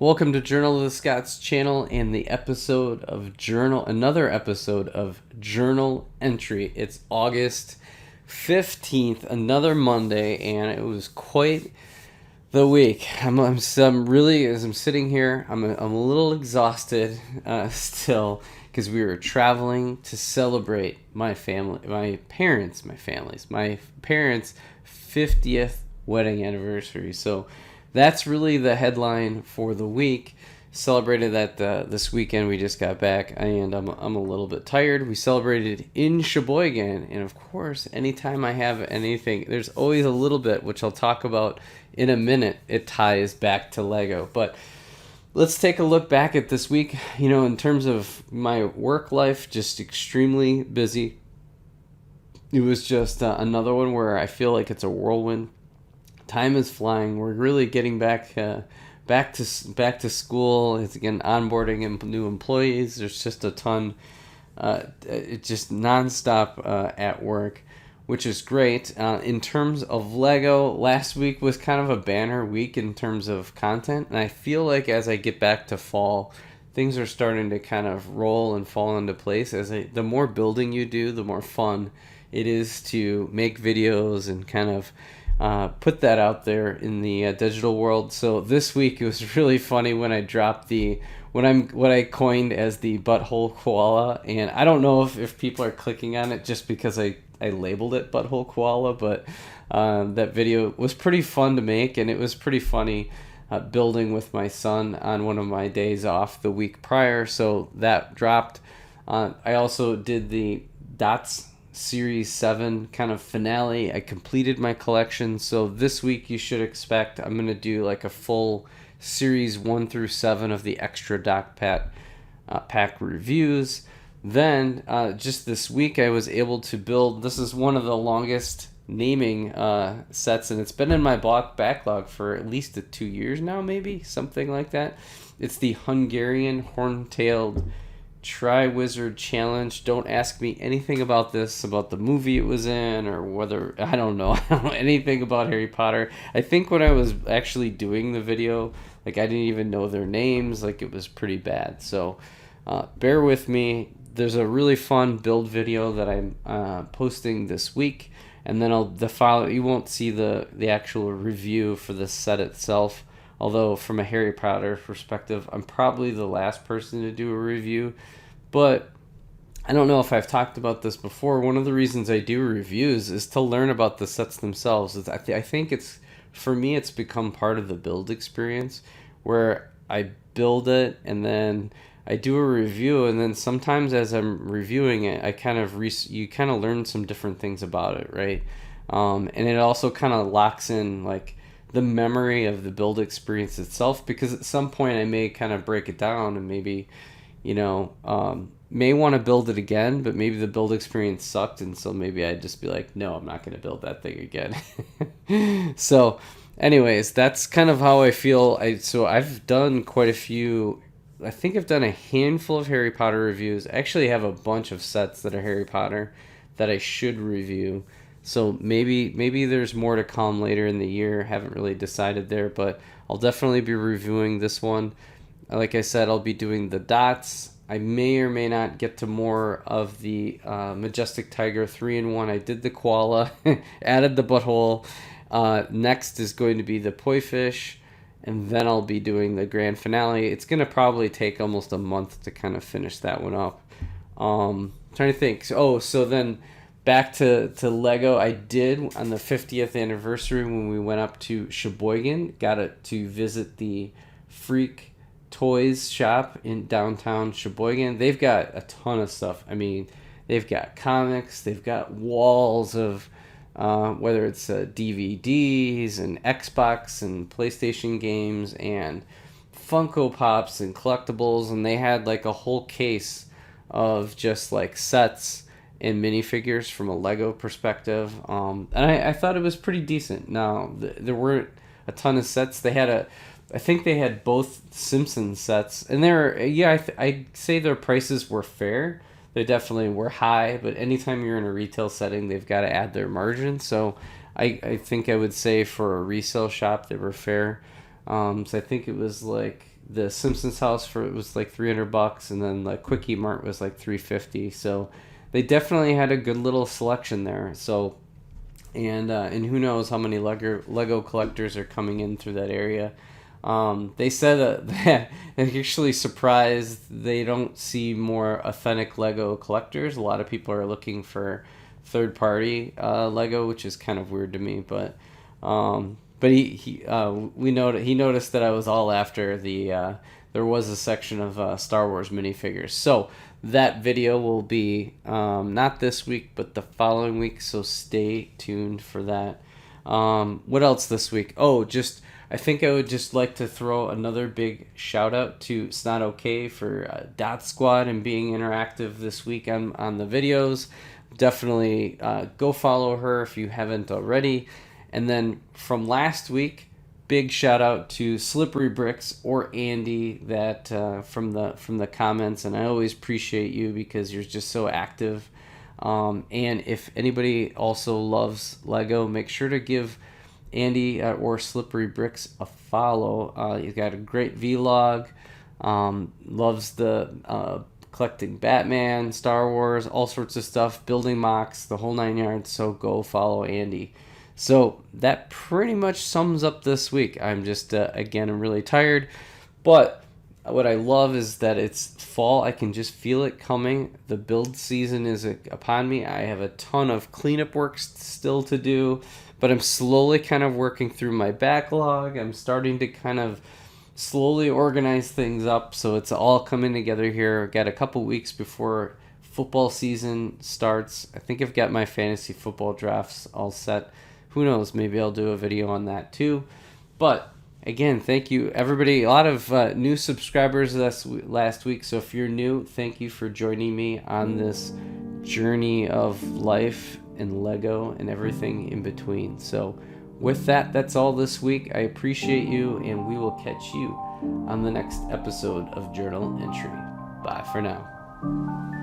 Welcome to Journal of the Scots channel and another episode of Journal Entry. It's August 15th, another Monday, and it was quite the week. I'm really, as I'm sitting here, I'm a little exhausted still, because we were traveling to celebrate my parents' 50th wedding anniversary. So that's really the headline for the week. Celebrated that this weekend. We just got back, and I'm a little bit tired. We celebrated in Sheboygan, and of course, anytime I have anything, there's always a little bit, which I'll talk about in a minute. It ties back to Lego, but let's take a look back at this week. In terms of my work life, just extremely busy. It was just another one where I feel like it's a whirlwind. Time is flying. We're really getting back to school. It's again onboarding new employees. There's just a ton, just nonstop at work, which is great. In terms of Lego, last week was kind of a banner week in terms of content, and I feel like as I get back to fall, things are starting to kind of roll and fall into place. The more building you do, the more fun it is to make videos and kind of put that out there in the digital world. So this week it was really funny when I dropped what I coined as the butthole koala, and I don't know if people are clicking on it just because I labeled it butthole koala, but that video was pretty fun to make, and it was pretty funny building with my son on one of my days off the week prior. So that dropped. I also did the Dots Series 7 kind of finale. I completed my collection, so this week you should expect I'm going to do like a full Series 1 through 7 of the extra Doc pack reviews. Then just this week I was able to build, this is one of the longest naming sets, and it's been in my backlog for at least 2 years now, maybe, something like that. It's the Hungarian Horn-Tailed Tri-Wizard Challenge. Don't ask me anything about the movie it was in, or whether, I don't know anything about Harry Potter. I think when I was actually doing the video, I didn't even know their names. It was pretty bad. So bear with me. There's a really fun build video that I'm posting this week, and then you won't see the actual review for the set itself. Although from a Harry Potter perspective, I'm probably the last person to do a review. But I don't know if I've talked about this before. One of the reasons I do reviews is to learn about the sets themselves. I think for me, it's become part of the build experience, where I build it and then I do a review, and then sometimes as I'm reviewing it, you kind of learn some different things about it, right? And it also kind of locks in the memory of the build experience itself, because at some point I may kind of break it down and maybe, may want to build it again, but maybe the build experience sucked, and so maybe I'd just be like, no, I'm not going to build that thing again. So anyways, that's kind of how I feel. So I've done quite a few. I think I've done a handful of Harry Potter reviews. I actually have a bunch of sets that are Harry Potter that I should review. So maybe there's more to come later in the year. Haven't really decided there, but I'll definitely be reviewing this one. Like I said, I'll be doing the Dots. I may or may not get to more of the Majestic Tiger 3-in-1. I did the koala, added the butthole. Next is going to be the Poi Fish, and then I'll be doing the grand finale. It's going to probably take almost a month to kind of finish that one up. Trying to think. So then back to Lego, I did on the 50th anniversary when we went up to Sheboygan, to visit the Freak Toys shop in downtown Sheboygan. They've got a ton of stuff. I mean, they've got comics, they've got walls of whether it's DVDs and Xbox and PlayStation games and Funko Pops and collectibles, and they had a whole case of just sets and minifigures from a Lego perspective, and I thought it was pretty decent. Now there weren't a ton of sets. I think they had both Simpsons sets, and I'd say their prices were fair. They definitely were high, but anytime you're in a retail setting, they've got to add their margin. So I think I would say for a resale shop, they were fair. So I think it was like the Simpsons house it was like $300, and then the Quickie Mart was like $350. So they definitely had a good little selection there. So and who knows how many Lego collectors are coming in through that area. They said they're actually surprised they don't see more authentic Lego collectors. A lot of people are looking for third-party Lego, which is kind of weird to me. But he noticed that I was all after the. There was a section of Star Wars minifigures, so that video will be not this week, but the following week. So stay tuned for that. What else this week? Oh, I think I would just like to throw another big shout out to It's Not Okay for Dot Squad and being interactive this week on the videos. Definitely go follow her if you haven't already. And then from last week, big shout out to Slippery Bricks or Andy that from the comments, and I always appreciate you because you're just so active. And if anybody also loves Lego, make sure to give Andy or Slippery Bricks a follow. He's got a great vlog. Loves the collecting Batman, Star Wars, all sorts of stuff, building mocks, the whole 9 yards. So go follow Andy. So that pretty much sums up this week. I'm just, again, I'm really tired. But what I love is that it's fall. I can just feel it coming. The build season is upon me. I have a ton of cleanup work still to do. But I'm slowly kind of working through my backlog. I'm starting to kind of slowly organize things up. So it's all coming together here. I've got a couple weeks before football season starts. I think I've got my fantasy football drafts all set. Who knows? Maybe I'll do a video on that too. But again, thank you, everybody. A lot of new subscribers last week. So if you're new, thank you for joining me on this journey of life and Lego and everything in between. So with that, that's all this week. I appreciate you, and we will catch you on the next episode of Journal Entry. Bye for now.